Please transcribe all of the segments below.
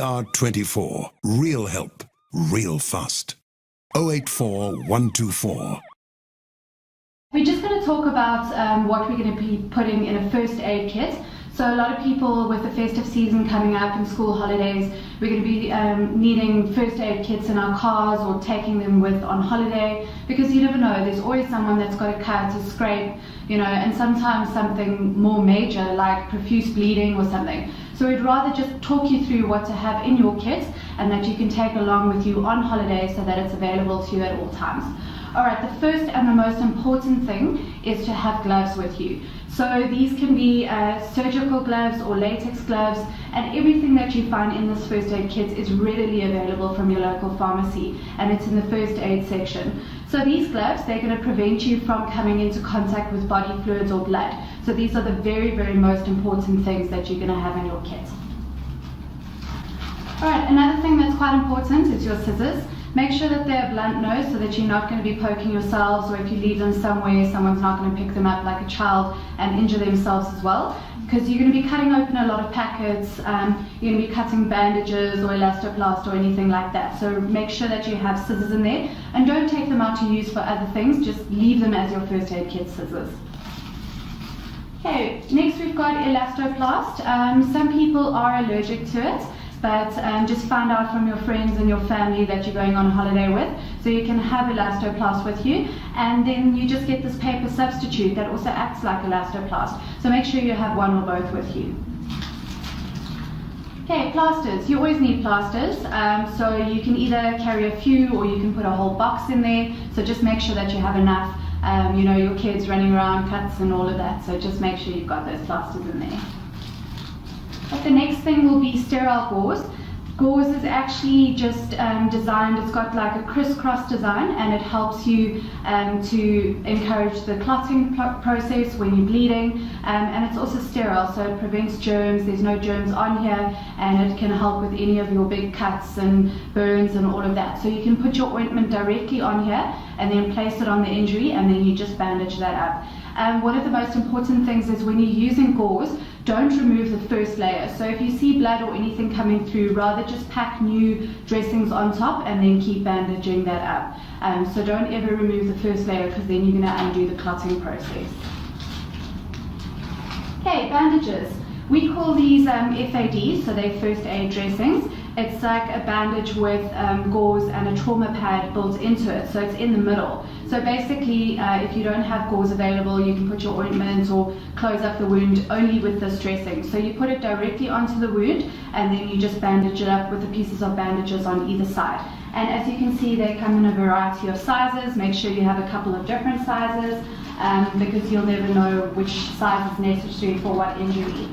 ER24. Real help. Real fast. 084 124. We're just going to talk about what we're going to be putting in a first aid kit. So a lot of people with the festive season coming up and school holidays, we're going to be needing first aid kits in our cars or taking them with on holiday, because you never know, there's always someone that's got a cut, a scrape, you know, and sometimes something more major like profuse bleeding or something. So we'd rather just talk you through what to have in your kit and that you can take along with you on holiday so that it's available to you at all times. Alright, the first and the most important thing is to have gloves with you. So these can be surgical gloves or latex gloves, and everything that you find in this first aid kit is readily available from your local pharmacy, and it's in the first aid section. So these gloves, they're going to prevent you from coming into contact with body fluids or blood. So these are the very, very most important things that you're going to have in your kit. Alright, another thing that's quite important is your scissors. Make sure that they're blunt nose so that you're not going to be poking yourselves, or if you leave them somewhere, someone's not going to pick them up like a child and injure themselves as well. Because you're going to be cutting open a lot of packets, you're going to be cutting bandages or elastoplast or anything like that. So make sure that you have scissors in there, and don't take them out to use for other things, just leave them as your first aid kit scissors. Okay, next we've got elastoplast. Some people are allergic to it, but just find out from your friends and your family that you're going on holiday with. So you can have elastoplast with you, and then you just get this paper substitute that also acts like elastoplast. So make sure you have one or both with you. Okay, plasters. You always need plasters. So you can either carry a few or you can put a whole box in there. So just make sure that you have enough. You know, your kids running around, cuts and all of that. So just make sure you've got those plasters in there. But the next thing will be sterile gauze. Gauze is actually just designed, it's got like a crisscross design, and it helps you to encourage the clotting process when you're bleeding, and it's also sterile, so it prevents germs. There's no germs on here, and it can help with any of your big cuts and burns and all of that. So you can put your ointment directly on here and then place it on the injury, and then you just bandage that up. One of the most important things is when you're using gauze, don't remove the first layer. So if you see blood or anything coming through, rather just pack new dressings on top and then keep bandaging that up. So don't ever remove the first layer, because then you're going to undo the clotting process. Okay, bandages. We call these FADs, so they're first aid dressings. It's like a bandage with gauze and a trauma pad built into it, so it's in the middle. So basically, if you don't have gauze available, you can put your ointment or close up the wound only with this dressing. So you put it directly onto the wound, and then you just bandage it up with the pieces of bandages on either side. And as you can see, they come in a variety of sizes. Make sure you have a couple of different sizes, because you'll never know which size is necessary for what injury.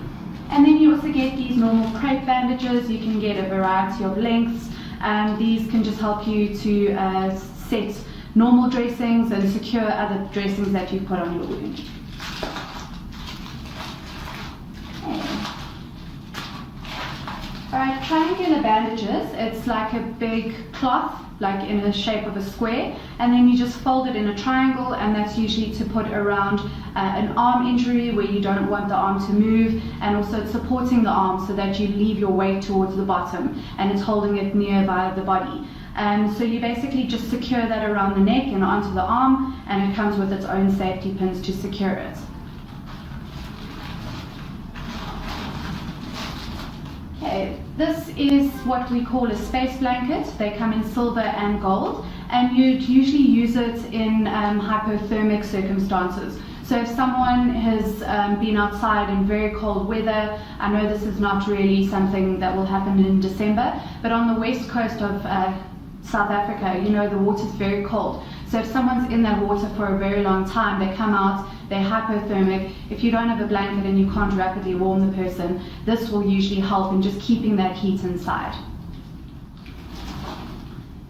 And then you also get these normal crepe bandages. You can get a variety of lengths. These can just help you to set normal dressings and secure other dressings that you put on your wound. Alright, triangular bandages, it's like a big cloth, like in the shape of a square, and then you just fold it in a triangle, and that's usually to put around an arm injury where you don't want the arm to move, and also it's supporting the arm so that you leave your weight towards the bottom and it's holding it nearby the body. So you basically just secure that around the neck and onto the arm, and it comes with its own safety pins to secure it. Okay, this is what we call a space blanket. They come in silver and gold, and you'd usually use it in hypothermic circumstances. So if someone has been outside in very cold weather, I know this is not really something that will happen in December, but on the west coast of South Africa, you know, the water's very cold. So if someone's in that water for a very long time, they come out, they're hypothermic. If you don't have a blanket and you can't rapidly warm the person, this will usually help in just keeping that heat inside.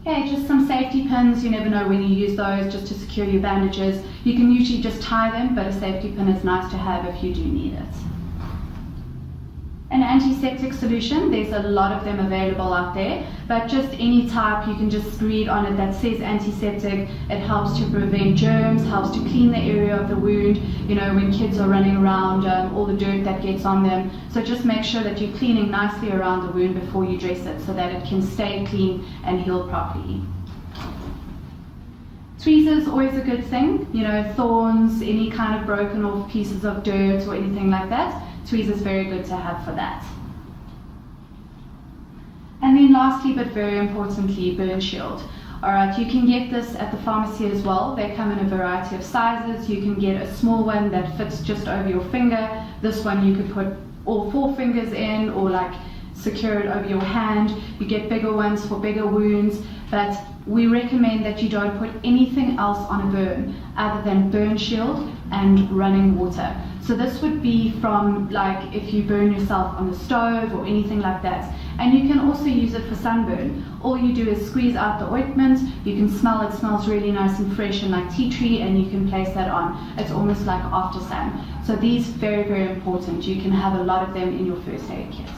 Okay, just some safety pins. You never know when you use those, just to secure your bandages. You can usually just tie them, but a safety pin is nice to have if you do need it. an antiseptic solution. There's a lot of them available out there, but just any type, you can just read on it that says antiseptic. It helps to prevent germs, helps to clean the area of the wound, you know, when kids are running around, all the dirt that gets on them. So just make sure that you're cleaning nicely around the wound before you dress it so that it can stay clean and heal properly. Tweezers, always a good thing, you know, thorns, any kind of broken off pieces of dirt or anything like that. Tweezers very good to have for that. And then lastly, but very importantly, burn shield. Alright, you can get this at the pharmacy as well. They come in a variety of sizes. You can get a small one that fits just over your finger. This one you could put all 4 fingers in, or like secure it over your hand. You get bigger ones for bigger wounds, but we recommend that you don't put anything else on a burn other than burn shield and running water. So this would be from, like, if you burn yourself on the stove or anything like that. And you can also use it for sunburn. All you do is squeeze out the ointment. You can smell it, smells really nice and fresh and like tea tree, and you can place that on. It's almost like after sun. So these very, very important. You can have a lot of them in your first aid kit.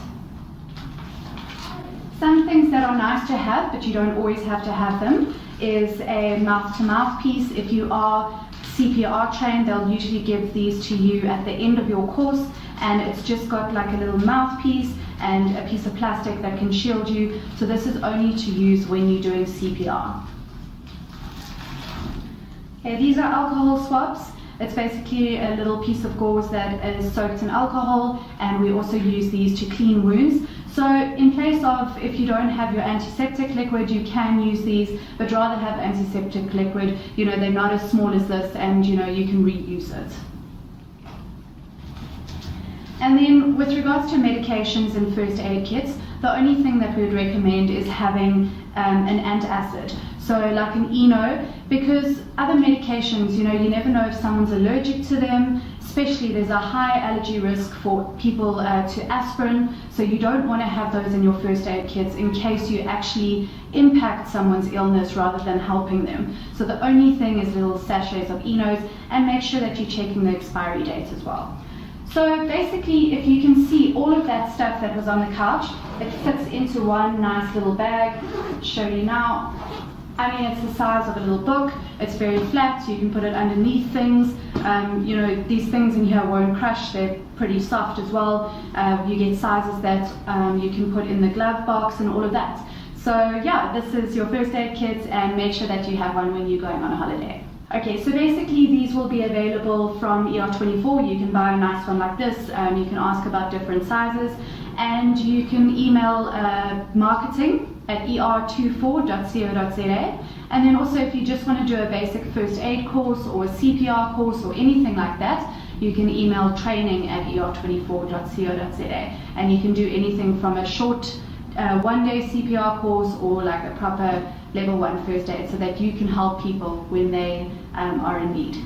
Some things that are nice to have, but you don't always have to have them, is a mouth-to-mouth piece. If you are CPR trained, they'll usually give these to you at the end of your course, and it's just got like a little mouthpiece and a piece of plastic that can shield you. So this is only to use when you're doing CPR. Okay, these are alcohol swabs. It's basically a little piece of gauze that is soaked in alcohol, and we also use these to clean wounds. So in place of, if you don't have your antiseptic liquid, you can use these, but rather have antiseptic liquid. You know, they're not as small as this, and you know, you can reuse it. And then with regards to medications and first aid kits, the only thing that we would recommend is having an antacid. So like an Eno, because other medications, you know, you never know if someone's allergic to them. Especially there's a high allergy risk for people to aspirin, so you don't want to have those in your first aid kits in case you actually impact someone's illness rather than helping them. So the only thing is little sachets of Enos, and make sure that you're checking the expiry date as well. So basically, if you can see all of that stuff that was on the couch, it fits into one nice little bag. I'll show you now. I mean, it's the size of a little book. It's very flat, so you can put it underneath things. You know, these things in here won't crush. They're pretty soft as well. You get sizes that you can put in the glove box and all of that. So yeah, this is your first aid kit, and make sure that you have one when you're going on a holiday. Okay, so basically these will be available from ER24. You can buy a nice one like this. You can ask about different sizes, and you can email marketing@er24.co.za. And then also, if you just want to do a basic first aid course or a CPR course or anything like that, you can email training@er24.co.za. And you can do anything from a short one-day CPR course or like a proper level 1 first aid, so that you can help people when they are in need.